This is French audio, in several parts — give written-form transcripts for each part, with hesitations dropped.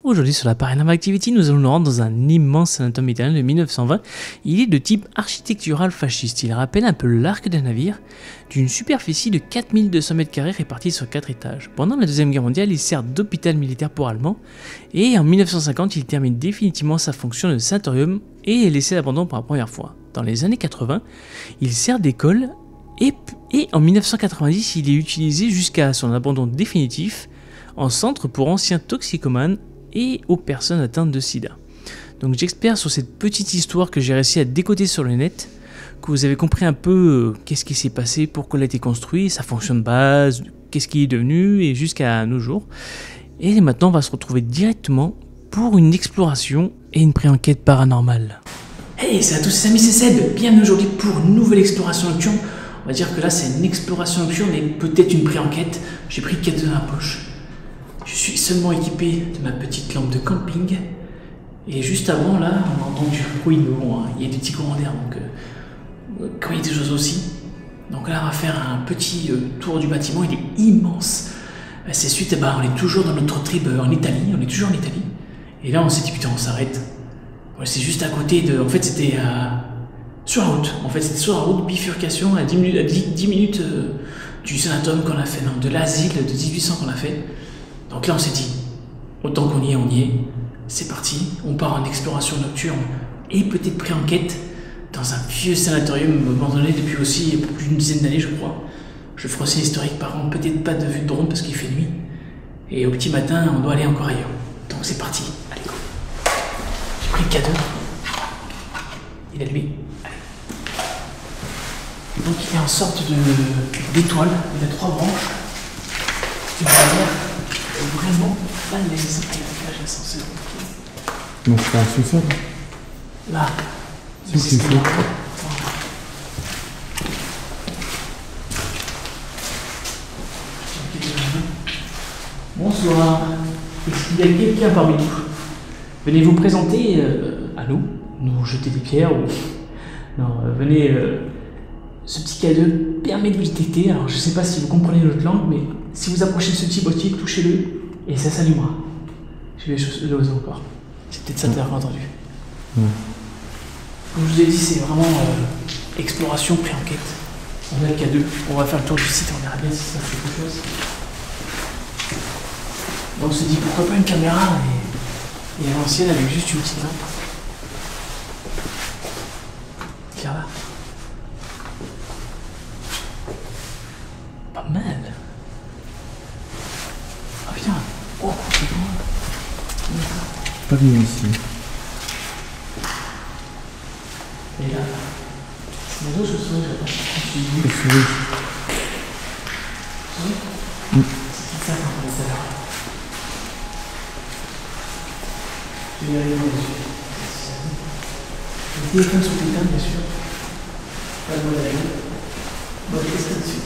Aujourd'hui sur la Paranormal Activity, nous allons nous rendre dans un immense sanatorium italien de 1920. Il est de type architectural fasciste. Il rappelle un peu l'arc d'un navire, d'une superficie de 4200 m² répartie sur 4 étages. Pendant la Deuxième Guerre mondiale, il sert d'hôpital militaire pour Allemands, et en 1950, il termine définitivement sa fonction de sanatorium et est laissé à l'abandon pour la première fois. Dans les années 80, il sert d'école, et en 1990, il est utilisé jusqu'à son abandon définitif en centre pour anciens toxicomanes et aux personnes atteintes de sida. Donc j'espère sur cette petite histoire que j'ai réussi à décoder sur le net, que vous avez compris un peu qu'est-ce qui s'est passé, pourquoi il a été construit, sa fonction de base, qu'est-ce qu'il est devenu et jusqu'à nos jours. Et maintenant on va se retrouver directement pour une exploration et une pré-enquête paranormale. Hey, salut à tous les amis, c'est Seb, bienvenue aujourd'hui pour une nouvelle exploration nocturne. On va dire que là c'est une exploration nocturne et peut-être une pré-enquête. J'ai pris le cadeau dans la poche. Je suis seulement équipé de ma petite lampe de camping. Et juste avant, là, on a entendu un bruit, mais bon, il y a des petits courants d'air, donc quand il y a des choses aussi. Donc là, on va faire un petit tour du bâtiment, il est immense. C'est suite, on est toujours dans notre trip en Italie, on est toujours en Italie. Et là, on s'est dit, putain, on s'arrête. Ouais, c'est juste à côté de... En fait, c'était sur la route. En fait, c'était sur la route, bifurcation, à 10 minutes du sanatorium qu'on a fait, non, de l'asile de 1800 qu'on a fait. Donc là on s'est dit, autant qu'on y est, on y est, c'est parti, on part en exploration nocturne et peut-être pré-enquête dans un vieux sanatorium abandonné depuis aussi plus d'une dizaine d'années je crois. Je ferai aussi l'historique par contre, peut-être pas de vue de drone parce qu'il fait nuit. Et au petit matin on doit aller encore ailleurs. Donc c'est parti, allez go. J'ai pris le cadeau. Il est lui. Allez. Donc il est en sorte d'étoile, il a 3 branches. Une barrière. Vraiment balèze. Ah, il y a un cage d'ascenseur. Donc c'est un sous-sol. Là. C'est ce qu'il faut. Bonsoir. Est-ce qu'il y a quelqu'un parmi nous? Venez vous présenter à nous jeter des pierres ou... Non, venez... Ce petit cadeau permet de vous détecter. Alors je sais pas si vous comprenez notre langue, mais si vous approchez de ce petit boîtier, touchez-le et ça s'allumera. Je vais l'oser encore. C'est peut-être ça que tu as entendu. Comme je vous ai dit, c'est vraiment exploration pré-enquête. On a le cadeau, on va faire le tour du site, on verra bien si ça fait quelque chose. Donc on s'est dit pourquoi pas une caméra et à l'ancienne avec juste une petite lampe. Tiens là. Pas mal. Ah putain. Oh, c'est grand. Pas bien ici. Et là, c'est mon dos, je souris, je pas. Je souris. C'est ça qu'on parlait tout à l'heure. Je vais y arriver dessus. Le téléphone sur le téléphone, bien sûr. Pas de mot à la gueule. Bon, qu'est-ce qu'il y a dessus?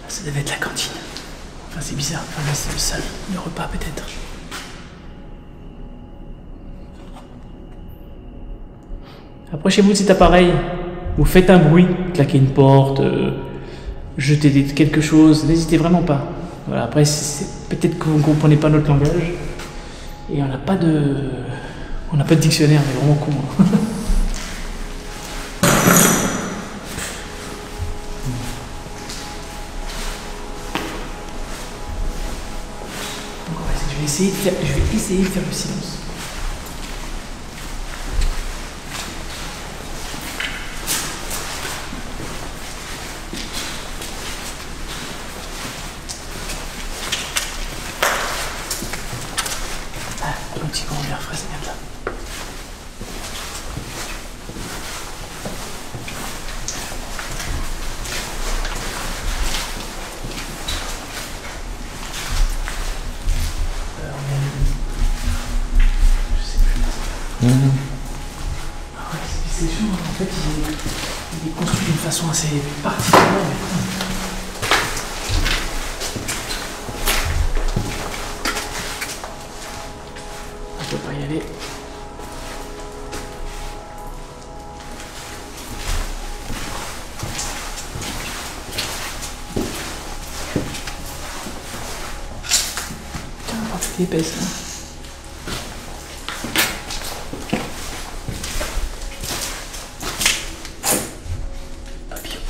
Ça devait être la cantine. Enfin, c'est bizarre. Enfin, là, c'est le salle. Le repas, peut-être. Approchez-vous de cet appareil. Vous faites un bruit. Claquez une porte. Jetez quelque chose. N'hésitez vraiment pas. Voilà. Après, peut-être que vous ne comprenez pas notre langage. Et on n'a pas de... On n'a pas de dictionnaire. On est vraiment con. Hein. Je vais essayer de faire le silence. Ah, un petit courant d'air frais, ça vient de là. Ah ouais, c'est chaud, en fait il est construit d'une façon assez particulière. On peut pas y aller. C'est épaisse, hein. Papillon.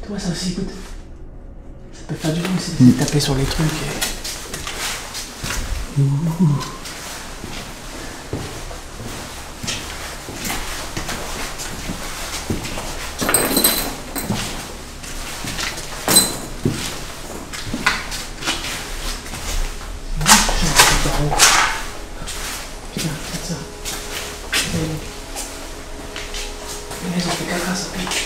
Toi, ça aussi, écoute. Ça peut faire du bruit, c'est taper sur les trucs. Putain, regarde ça. Mais ça fait caca, ça pique.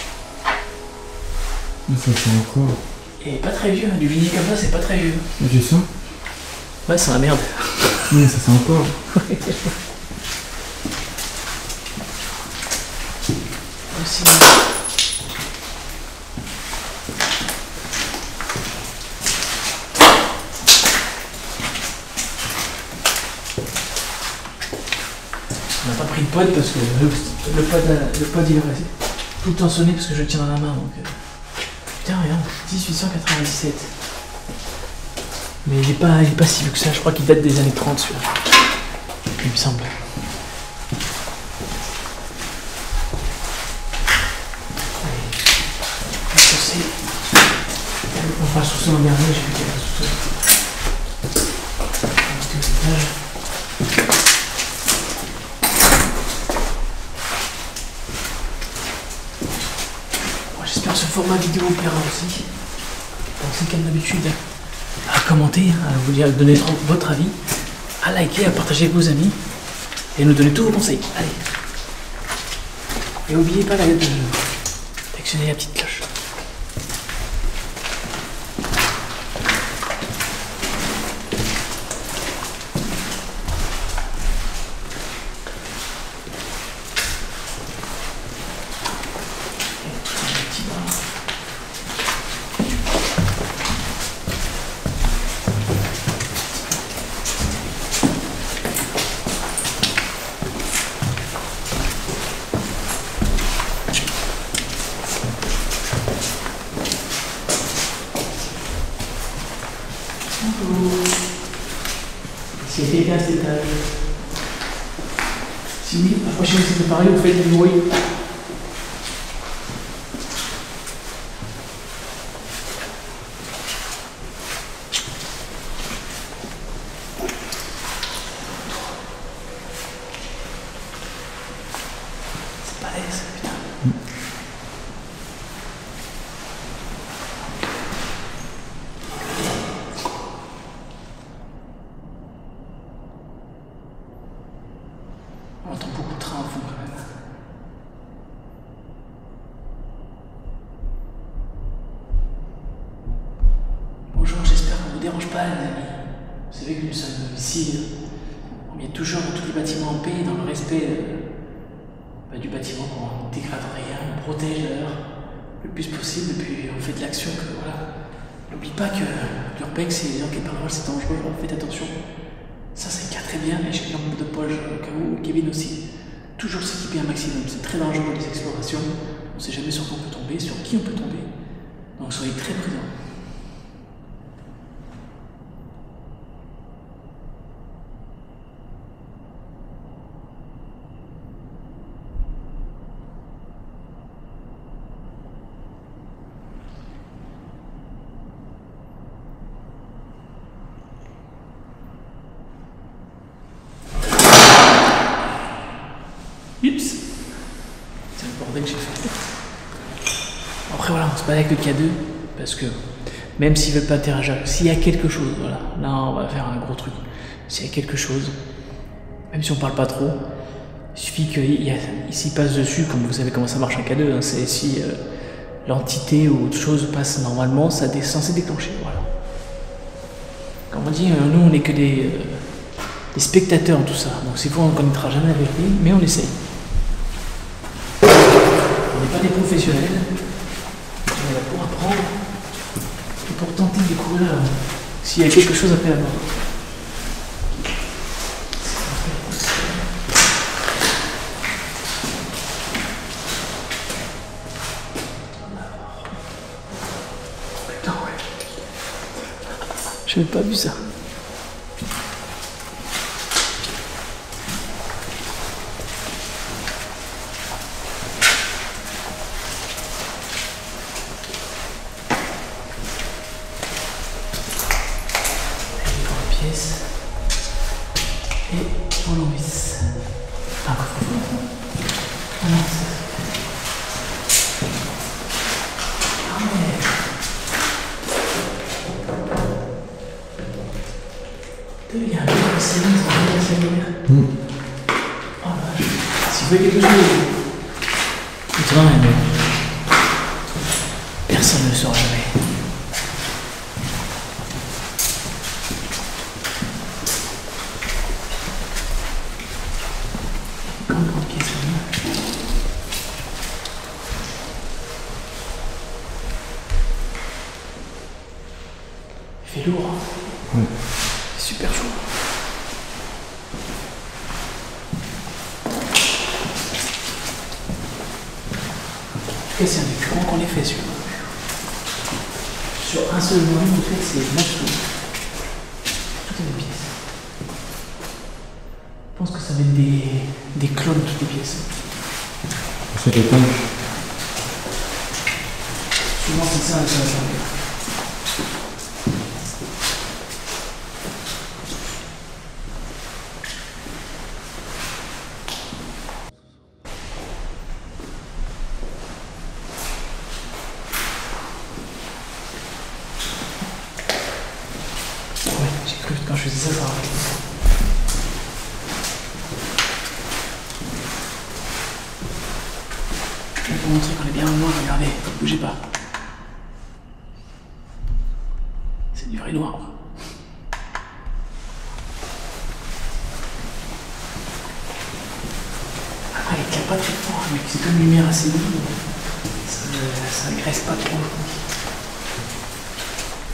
Mais ça fait encore. Et pas très vieux, du vinyle comme ça, c'est pas très vieux. Mais tu sens? Ouais, c'est la merde. Mais ça sent encore. Aussi. On n'a pas pris de pod parce que le pod il est resté tout le temps sonné parce que je le tiens dans la main donc. Putain regarde, 1897. Mais il est pas si vieux que ça, je crois qu'il date des années 30 celui-là. Il me semble. Allez. On va sous-sol en dernier, j'ai vu qu'il y avait un sous-sol. J'espère que ce format vidéo vous plaira aussi. Pensez comme d'habitude à commenter, à vous dire, donner votre avis, à liker, à partager avec vos amis et nous donner tous vos conseils. Allez. Et n'oubliez pas d'actionner la petite cloche. Si quelqu'un à cet étage. Si oui, approchez-vous, c'est pareil, vous faites du bruit. C'est pas l'aise, putain. On entend beaucoup de trains au fond quand même. Bonjour, j'espère qu'on ne vous dérange pas les amis. Vous savez que nous sommes ici, on met toujours dans tous les bâtiments en paix, dans le respect du bâtiment, qu'on ne dégrade rien, on protège l'heure le plus possible, et puis on fait de l'action que voilà. N'oublie pas que l'urbex et les enquêtes paranormales c'est dangereux, alors faites attention. Ça c'est le cas très bien, et j'ai une lampe de poche au cas où, Kevin aussi. Toujours s'équiper un maximum, c'est très dangereux les explorations. On ne sait jamais sur quoi on peut tomber, sur qui on peut tomber. Donc soyez très prudents. Oups. C'est le bordel que j'ai fait. Après voilà, on se balade avec le K2, parce que même s'ils veulent pas interagir, s'il y a quelque chose, voilà, là on va faire un gros truc. S'il y a quelque chose, même si on parle pas trop, il suffit qu'il s'y passe dessus, comme vous savez comment ça marche un K2, hein, c'est si l'entité ou autre chose passe normalement, ça est censé déclencher, voilà. Comme on dit, nous on n'est que des spectateurs en tout ça, donc c'est faux, on ne connaîtra jamais la vérité, mais on essaye. On n'est pas des professionnels, on est là pour apprendre et pour tenter de découvrir s'il y a quelque chose après la mort. Putain, ouais. J'avais pas vu ça. c'est bon, ça va s'améliorer. Oh la vache. Si vous voyez quelque chose, c'est vraiment un personne ne le saura jamais. Il fait lourd, hein. Ouais. C'est super chaud. En tout cas, c'est un des plus grands qu'on ait fait celui-là. Sur un seul moment, en fait, c'est 9 tours. Toutes les pièces. Je pense que ça va être des clones, toutes les pièces. C'est des punch. Souvent, c'est ça, ça va servir. J'ai cru que quand je faisais ça, ça rappelait. Je vais vous montrer qu'on est bien au noir, regardez, bougez pas. C'est du vrai noir. Après, il tient pas très fort, mais c'est comme une lumière assez vive. Ça agresse pas trop, je pense.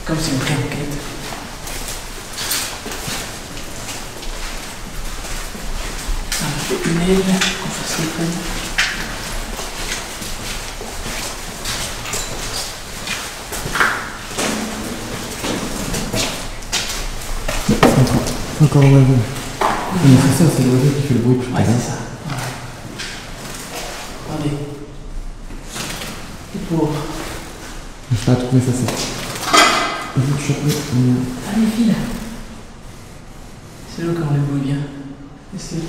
Comme c'est une vraie enquête. Ça m'a fait une aile qu'on fasse les peines. C'est encore l'oiseau. Mais c'est ça, c'est l'oiseau qui fait le bruit tout à Ouais, l'heure. c'est ça. Ouais. Regardez. Et pour. Je sais pas trouver ça, c'est. Il faut que je chope. Ah, les fils. C'est là quand on les bouille bien. Est-ce que.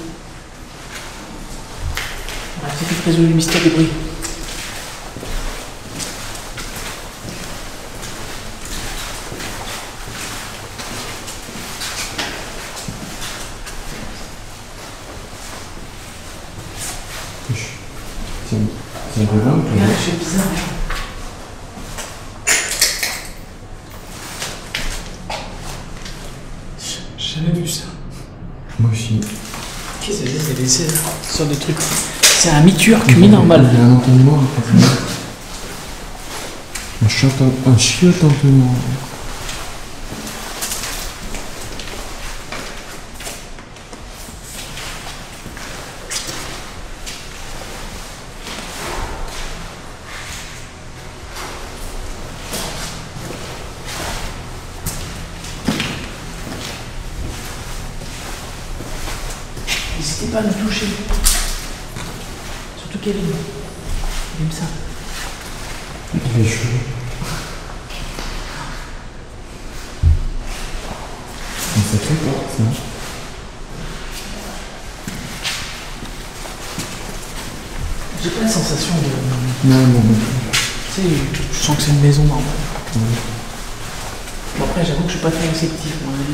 On va peut-être vite résoudre le mystère des bruits. C'est un peu long, Regarde, je fais bizarre. J'ai jamais vu ça. Moi aussi. Qu'est-ce que c'est? C'est une sorte de truc. C'est un mi-turc, mi-normal. Il y a un entonnoir, en fait. Un chiotte entonnoir. N'hésitez pas à nous toucher. Surtout Kevin. Il aime ça. Il est chaud. Mais ça fait quoi, ça? J'ai pas la sensation de. Non, non, non. Tu sais, je sens que c'est une maison normale. Ouais. Bon, après, j'avoue que je suis pas très réceptif, moi, donc.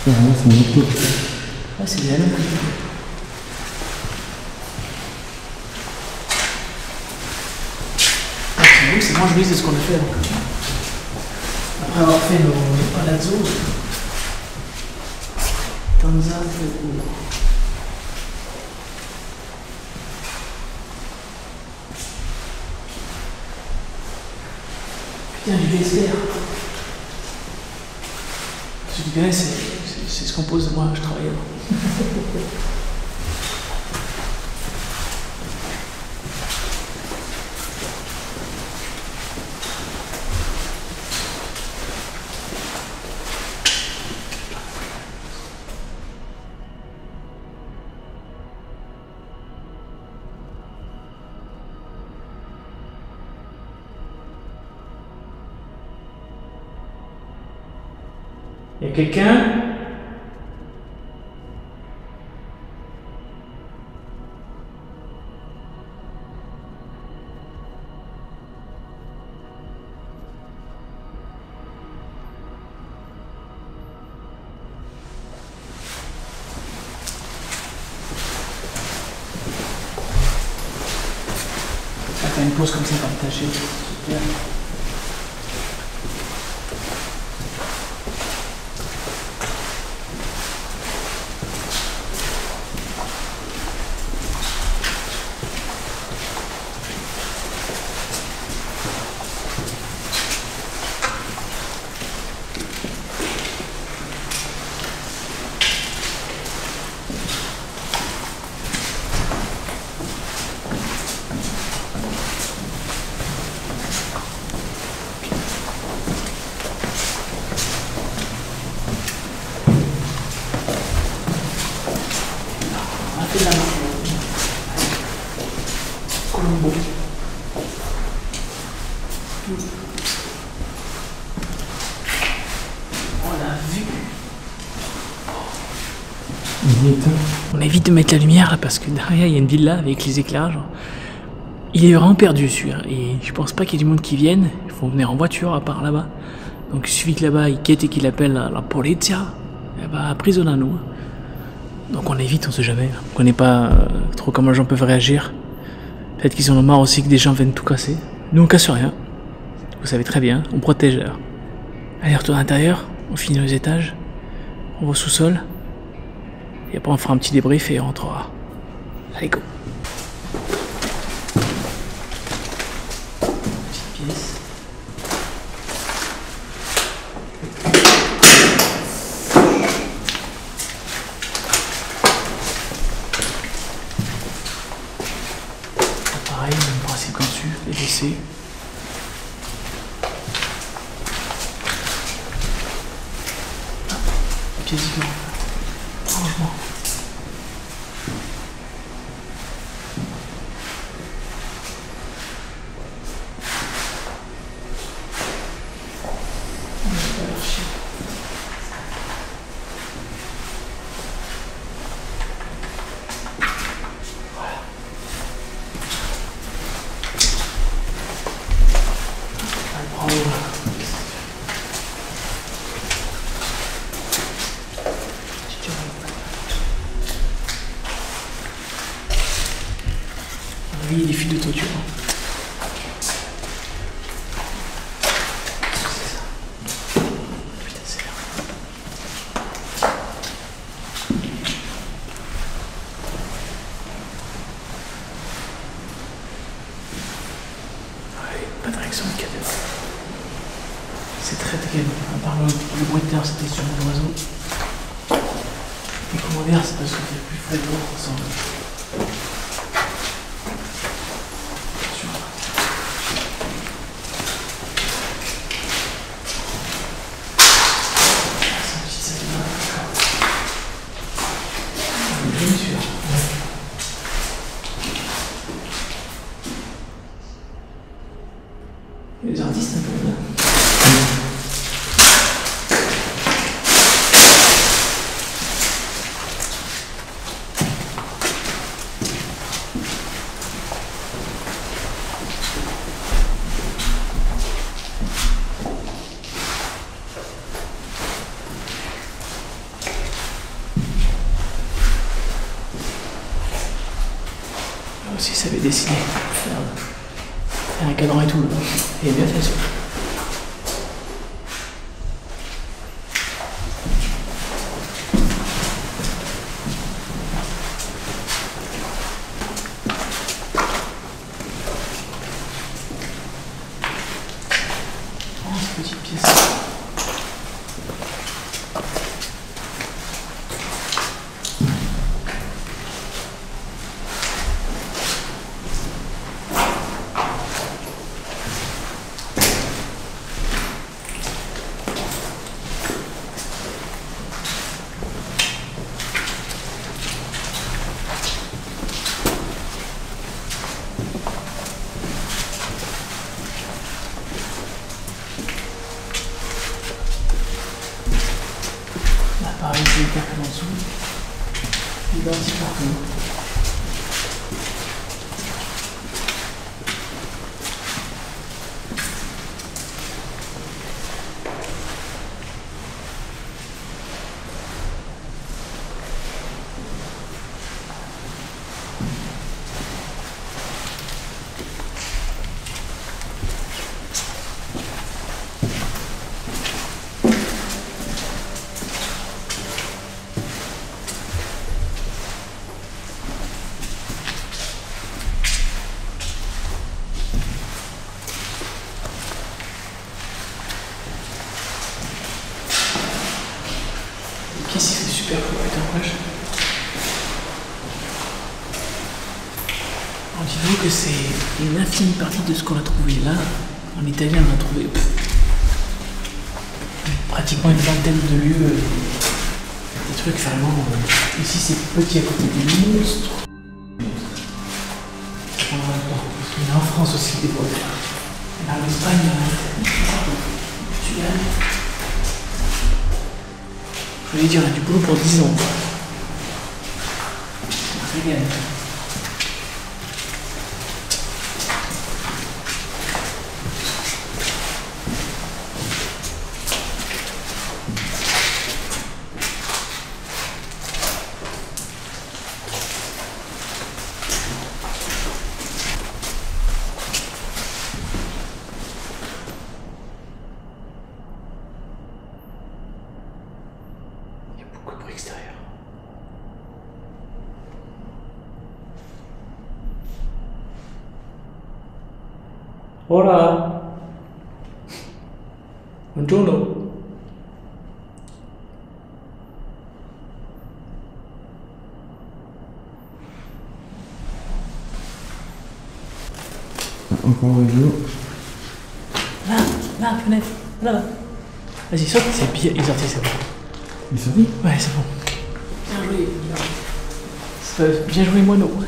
Là, c'est un autre. Ouais, c'est des halons. C'est moins joli, c'est ce qu'on a fait. Après avoir fait nos palazzo, Tanza, putain, du VSPR. Ceux qui connaissent, c'est ce qu'on pose, moi, je travaille avant. Il y a quelqu'un? faire une pause comme ça, partager. Super. Colombo. Oh la vue. On évite de mettre la lumière là parce que derrière il y a une villa avec les éclairages. Il est vraiment perdu celui-là et je pense pas qu'il y ait du monde qui vienne. Il faut venir en voiture à part là-bas. Donc il suffit que là-bas il quête et qu'il appelle la polizia. Elle va prisonner à nous. Donc on évite, on sait jamais. On connaît pas trop comment les gens peuvent réagir. Peut-être qu'ils en ont marre aussi que des gens viennent tout casser. Nous on casse rien. Vous savez très bien, on protège l'air. Allez, retour à l'intérieur, on finit nos étages, on va au sous-sol. Et après on fera un petit débrief et on rentrera. Allez, go. Petite pièce. Pareil, même principe comme dessus, les WC. Pièce différente. Rangement. Oui, des fils de toiture. Putain, c'est là. Ouais, pas de réaction de cadeau. C'est très calme. À part le bruit de terre, c'était sûrement l'oiseau. Et comment dire, c'est parce que c'est plus frais dehors, ensemble. Les artistes un peu là. Là aussi ça avait dessiné. Faire un cadran et tout là. Et bien fait ça. Oh, cette petite pièce. Pareil, c'est hyper en dessous. Identique partout. Alors dis-vous que c'est une infinie partie de ce qu'on a trouvé là. En Italie, on a trouvé pratiquement une vingtaine de lieux. Des trucs vraiment. Ici, c'est petit à côté des monstres. Ça prendra le temps. Parce qu'il y en a en France aussi des brevets. Et là, en Espagne, Portugal. Je voulais dire, on a du boulot pour 10 ans. C'est un régal. Beaucoup de bruit extérieur. Hola. Buongiorno. Encore un jour. Là, fenêtre. Là. Vas-y, saute, c'est bien. Il est sorti, c'est bon. Il est sorti? Ouais, c'est bon. Bien joué. Bien joué, moineau. Ouais,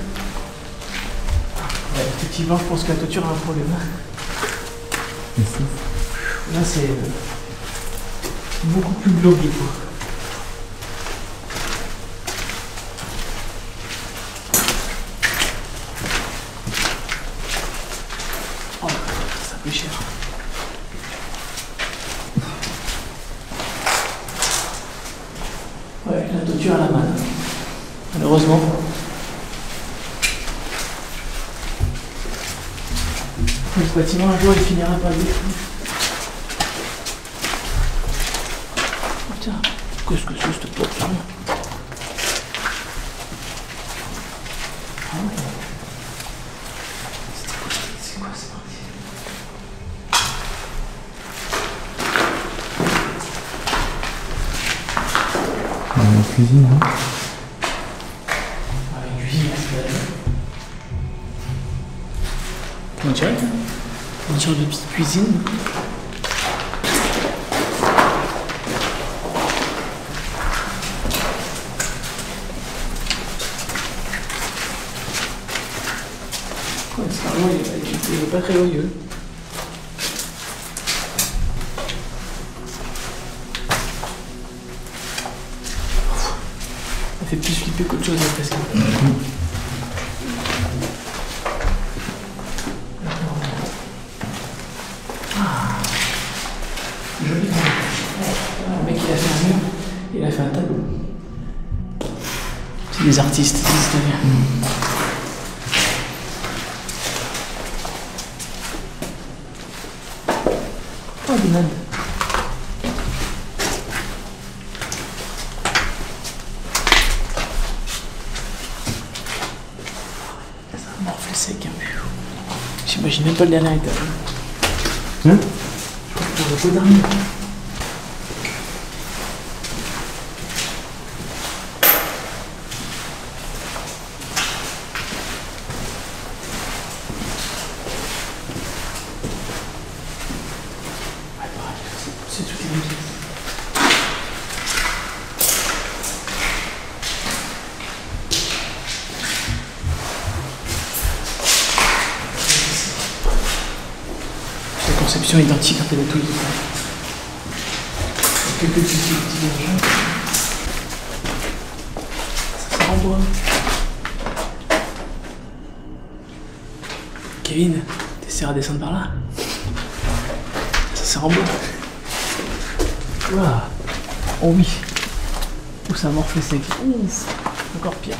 effectivement, je pense que la toiture a un problème. Là, c'est beaucoup plus globé, quoi. Oh, ça fait cher. Ouais, la toiture à la main. Malheureusement. Le bâtiment, un jour, il finira par le détruire. Oh, putain, qu'est-ce que c'est cette porte? Ah ouais. C'est quoi, c'est parti? La cuisine, hein? Ah, la cuisine, c'est on dirait une sorte de petite cuisine. Ouais, c'est vraiment, il est pas très joyeux. Ça fait plus flipper qu'autre chose, presque. Joli. Le mec, il a fait un mur, il a fait un tableau. C'est des artistes, des historiens. Oh, des notes. Ça a morflé sec, hein. J'imagine même pas le dernier étage. Hein? Je pourrais pas dormir. C'est tout les mêmes pièces. La conception identique en fait à tous les étages. Quelques petits vergers. Ça sert en bois. Kevin, t'essaies à descendre par là. Ça sert en bois. Ouah. Oh oui. Ouh, ça a morflé sec. Ouf. Encore pire.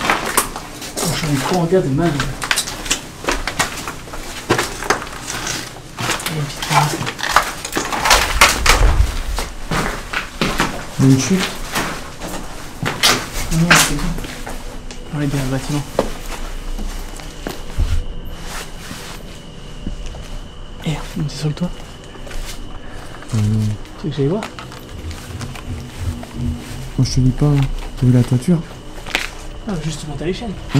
Oh, j'en ai trop en garde de mal. Une chute? Non, c'est bon. On est bien le bâtiment. Eh, on est sur le toit. Tu veux que j'aille voir? Moi je te dis pas, t'as vu la toiture? Ah, juste monter à l'échelle. Ah.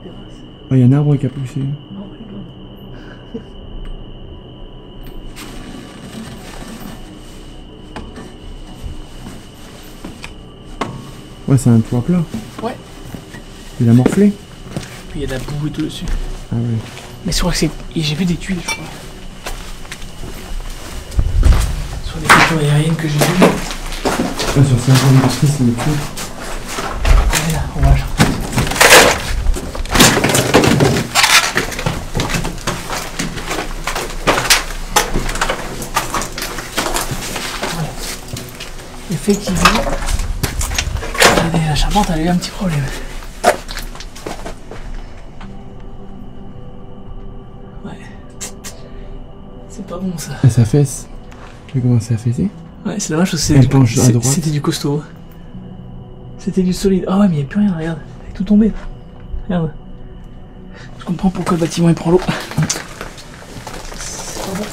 terrasse. Oh, il y a un arbre qui a poussé. Oh my god. Ouais, c'est un toit plat. Ouais. Il a morflé. Puis il y a de la boue et tout dessus. Ah ouais. Mais je crois que c'est. J'ai vu des tuiles, je crois. Sur les photos aériennes que j'ai vues. Ah, sur 5 ans d'industrie, c'est des tuiles. Et là, on va là. Voilà. Effectivement, la charpente elle a eu un petit problème. Ouais. C'est pas bon ça. Ah, ça fesse. Tu veux commencer à fesser? Ouais, c'est dommage parce que Elle penche à droite. c'était du costaud. C'était du solide. Ah ouais, mais il n'y a plus rien, regarde. C'est tout tombé. Regarde. Je comprends pourquoi le bâtiment il prend l'eau. C'est pas bon.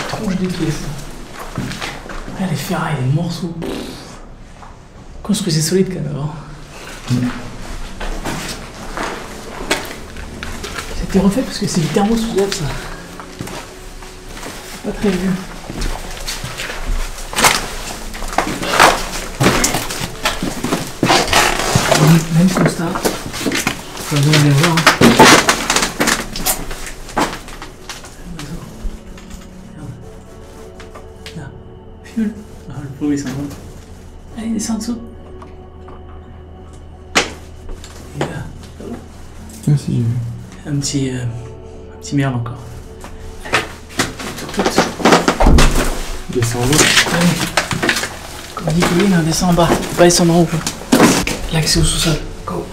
Tronche des pieds, ça. Ah, les ferrailles, les morceaux. Construisez solide quand même avant. C'était refait parce que c'est du thermo soulève ça. Pas très vieux. Même constat. Pas besoin de les voir. Là. Fuel. Ah, le pauvre il s'en va. Allez, descends en dessous. Et là, Ah, si, j'ai vu. un petit merle encore. Descends en haut. Allez. Comme dit Colline, on descend en bas. Faut pas descendre en haut. L'accès au sous-sol. Go.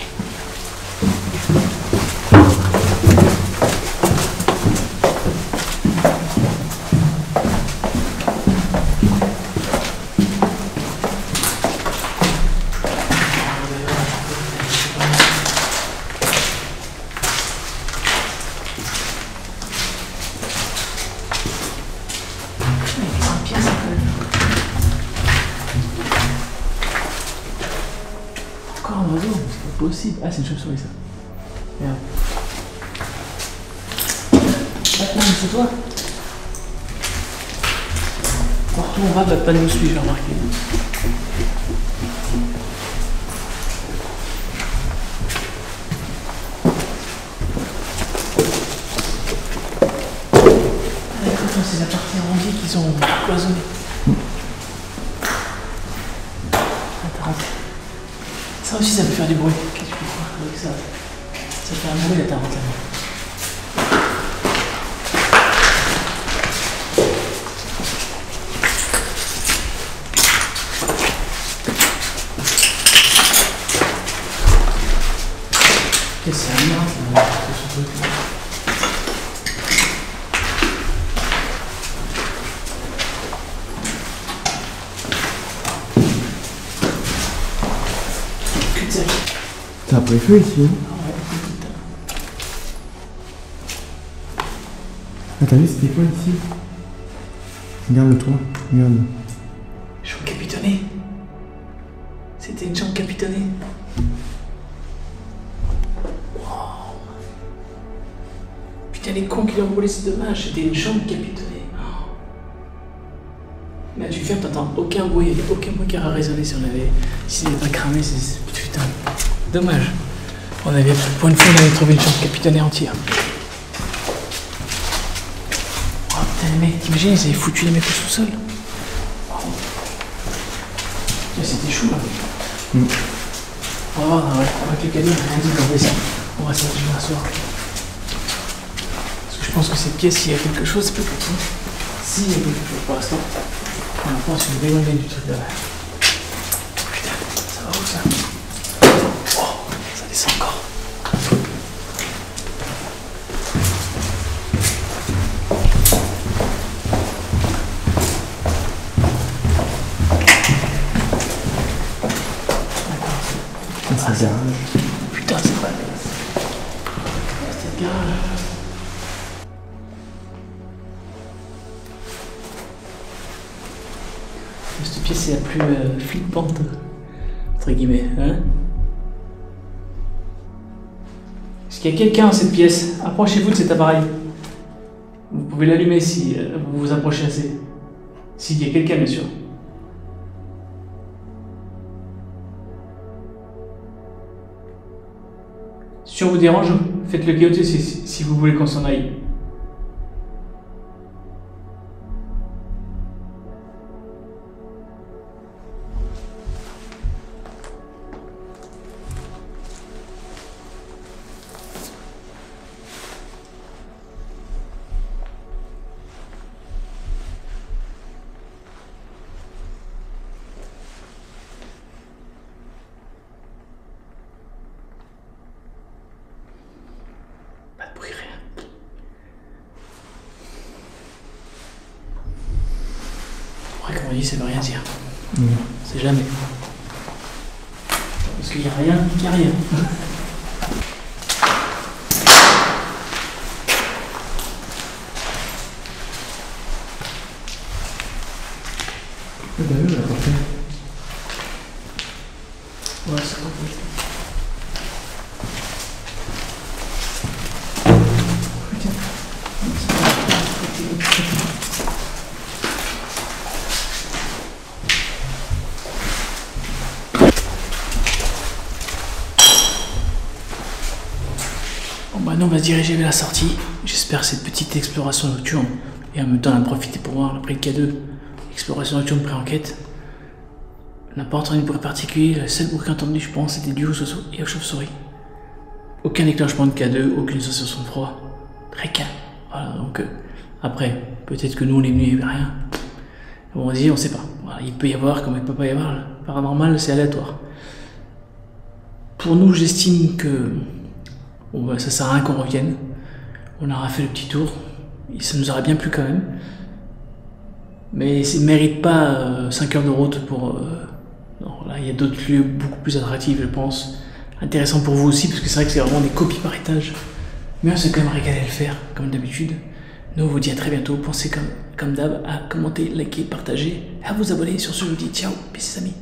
Encore un oiseau, c'est pas possible. Ah, c'est une chauve-souris ça. Regarde. Batman, c'est toi. Partout on va, Batman nous suit, j'ai remarqué. Ah, d'accord, c'est la partie arrondie qu'ils ont cloisonnée. Attends. Ça aussi, ça peut faire du bruit. Qu'est-ce que tu peux croire avec ça? Ça fait un bruit la tarentine. Qu'est-ce que c'est un miracle, ce truc-là. Cul-de-sac. T'as pris feu ici, hein? Ah, t'as vu, c'était quoi ici? Regarde le toit, regarde. Chambre capitonnée. C'était une chambre capitonnée. Wow. Putain, les cons qui l'ont volé, c'est dommage. C'était une chambre capitonnée. Oh. Là, tu fermes, t'entends aucun bruit. Il n'y a aucun bruit qui aurait résonné si on avait. S'il n'avait pas cramé, c'est. Putain. Dommage. On avait, pour une fois, on avait trouvé une chambre capitonnée entière. Oh putain, les mecs, t'imagines, ils avaient foutu les mecs au sous-sol. Oh. Putain, c'était chaud là. On va voir, avec le cadeau, on va dire qu'on descend. On va s'arranger un soir. Parce que je pense que cette pièce, s'il y a quelque chose, c'est plus petit. S'il y a quelque chose pour l'instant, on pense une dégringolade du truc là-bas. Putain, ça va où ça? Oh, ça descend encore. garage. Putain, c'est vrai. C'était le garage. Cette pièce est la plus flippante, entre guillemets, hein. Est-ce qu'il y a quelqu'un dans cette pièce? Approchez-vous de cet appareil. Vous pouvez l'allumer si vous vous approchez assez. S'il y a quelqu'un, bien sûr. Si on vous dérange, faites-le clignoter si vous voulez qu'on s'en aille. Pas de bruit, rien. Après, comme on dit, ça veut rien dire. C'est jamais. Parce qu'il n'y a rien, il n'y a rien. Bah oui, on l'a pas fait. Ouais, c'est pas possible. Bon bah nous on va se diriger vers la sortie. J'espère cette petite exploration nocturne et en même temps en profiter pour voir après le K2. Exploration nocturne pré-enquête. On n'a pas entendu de bruit particulier, le seul bruit entendu je pense c'était dû aux oiseaux et aux chauves-souris. Aucun déclenchement de K2, aucune sensation de froid. Très calme. Voilà donc après, peut-être que nous on est venus, il n'y avait rien. Bon, on dit, on sait pas. Voilà, il peut y avoir comme il peut pas y avoir. Le paranormal c'est aléatoire. Pour nous j'estime que bon, bah, ça sert à rien qu'on revienne. On aura fait le petit tour. Et ça nous aurait bien plu quand même. Mais ça ne mérite pas 5 heures de route pour... Non, là, il y a d'autres lieux beaucoup plus attractifs, je pense. Intéressant pour vous aussi, parce que c'est vrai que c'est vraiment des copies par étage. Mais on s'est quand même régalé à le faire, comme d'habitude. Nous, on vous dit à très bientôt. Pensez comme d'hab à commenter, liker, partager, à vous abonner. Sur ce, je vous dis ciao, peace les amis.